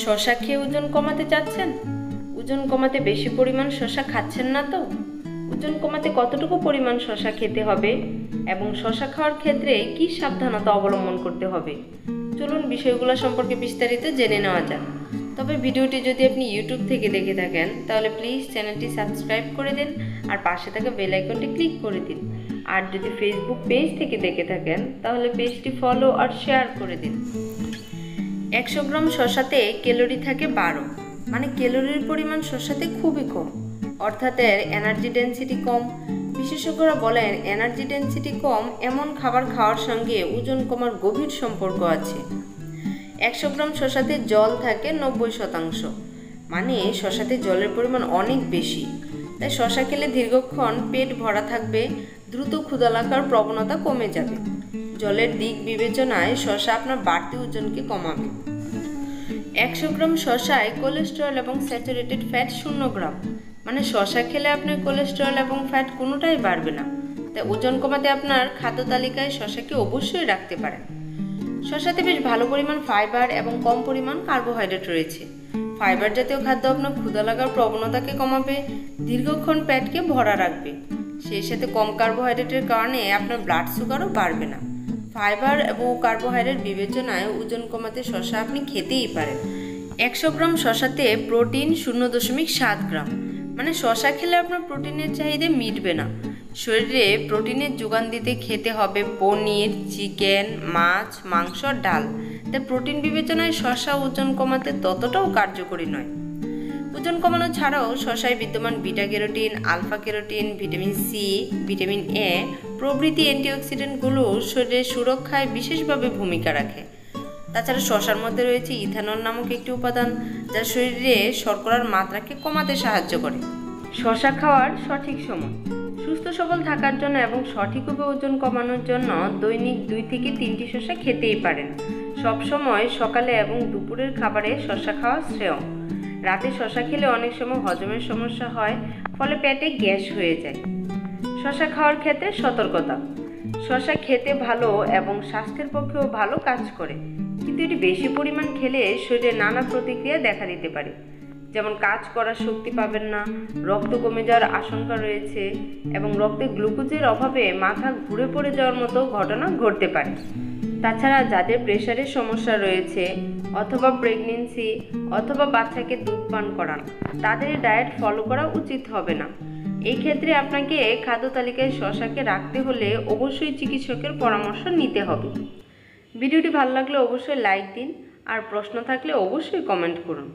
শসা খেয়ে ওজন কমাতে চাচ্ছেন? ওজন কমাতে বেশি পরিমাণ শসা খাচ্ছেন না তো? ওজন কমাতে কতটুকু পরিমাণ শসা খেতে হবে এবং শসা খাওয়ার ক্ষেত্রে কি সাবধানতা অবলম্বন করতে হবে, চলুন বিষয়গুলো সম্পর্কে বিস্তারিত জেনে নেওয়া যাক। তবে ভিডিওটি যদি আপনি ইউটিউব থেকে দেখে থাকেন তাহলে প্লিজ চ্যানেলটি সাবস্ক্রাইব করে দিন আর পাশে থাকা বেল আইকনটি ক্লিক করে দিন। আর যদি ফেসবুক পেজ থেকে দেখে থাকেন তাহলে পেজটি ফলো আর শেয়ার করে দিন। 100 গ্রাম শসাতে ক্যালোরি থাকে 12, মানে ক্যালোরির পরিমাণ শসাতে খুবই কম, অর্থাৎ এর এনার্জি ডেনসিটি কম। বিশেষজ্ঞরা বলেন এনার্জি ডেনসিটি কম এমন খাবার খাওয়ার সঙ্গে ওজন কমার গভীর সম্পর্ক আছে। 100 গ্রাম শসাতে জল থাকে 90%, মানে শসাতে জলের পরিমাণ অনেক বেশি। তাই শসা খেলে দীর্ঘক্ষণ পেট ভরা থাকবে, দ্রুত ক্ষুধা লাগার প্রবণতা কমে যাবে। জলের দিক বিবেচনায় শসা আপনার বাড়তি ওজনকে কমাবে। 100 গ্রাম শসায় কোলেস্টেরল এবং স্যাচুরেটেড ফ্যাট 0 গ্রাম, মানে শসা খেলে আপনার কোলেস্টেরল এবং ফ্যাট কোনোটাই বাড়বে না। তাই ওজন কমাতে আপনার খাদ্য তালিকায় শসাকে অবশ্যই রাখতে পারেন। শসাতে বেশ ভালো পরিমাণ ফাইবার এবং কম পরিমাণ কার্বোহাইড্রেট রয়েছে। ফাইবার জাতীয় খাদ্য আপনার ক্ষুধা লাগার প্রবণতাকে কমাবে, দীর্ঘক্ষণ পেটকে ভরা রাখবে। সেই সাথে কম কার্বোহাইড্রেটের কারণে আপনার ব্লাড সুগারও বাড়বে না। ফাইবার এবং কার্বোহাইড্রেট বিবেচনায় ওজন কমাতে শসা আপনি খেতেই পারেন। 100 গ্রাম শসাতে প্রোটিন 0.7 গ্রাম, মানে শসা খেলে আপনার প্রোটিনের চাহিদা মিটবে না। শরীরে প্রোটিনের যোগান দিতে খেতে হবে পনির, চিকেন, মাছ, মাংস, ডাল। তাই প্রোটিন বিবেচনায় শসা ওজন কমাতে ততটাও কার্যকরী নয়। ওজন কমানো ছাড়াও শসায় বিদ্যমান beta carotene, alpha carotene, vitamin C, vitamin A প্রভৃতি অ্যান্টিঅক্সিডেন্টগুলো শরীরের সুরক্ষায় বিশেষভাবে ভূমিকা রাখে। তাছাড়া শসার মধ্যে রয়েছে ইথানল নামক একটি উপাদান, যা শরীরে শর্করার মাত্রাকে কমাতে সাহায্য করে। শসা খাওয়ার সঠিক সময়। সুস্থ সবল থাকার জন্য এবং সঠিকভাবে ওজন কমানোর জন্য দৈনিক 2 থেকে 3টি শসা খেতেই পারেন। সবসময় সকালে এবং দুপুরের খাবারে শসা খাওয়া শ্রেয়। রাতে শসা খেলে অনেক সময় হজমের সমস্যা হয়, ফলে পেটে গ্যাস হয়ে যায়। শসা খাওয়ার ক্ষেত্রে সতর্কতা। শসা খেতে ভালো এবং স্বাস্থ্যের পক্ষেও ভালো কাজ করে, কিন্তু এটি বেশি পরিমাণ খেলে শরীরে নানা প্রতিক্রিয়া দেখা দিতে পারে, যেমন কাজ করার শক্তি পাবেন না, রক্ত কমে যাওয়ার আশঙ্কা রয়েছে এবং রক্তে গ্লুকোজের অভাবে মাথা ঘুরে পড়ে যাওয়ার মতো ঘটনা ঘটতে পারে। তাছাড়া যাদের প্রেশারের সমস্যা রয়েছে অথবা প্রেগনেন্সি অথবা বাচ্চাকে দুধ পান করান, তাদের ডায়েট ফলো করা উচিত হবে না। এই ক্ষেত্রে আপনাকে খাদ্য তালিকায় শসাকে রাখতে হলে অবশ্যই চিকিৎসকের পরামর্শ নিতে হবে। ভিডিওটি ভালো লাগলে অবশ্যই লাইক দিন আর প্রশ্ন থাকলে অবশ্যই কমেন্ট করুন।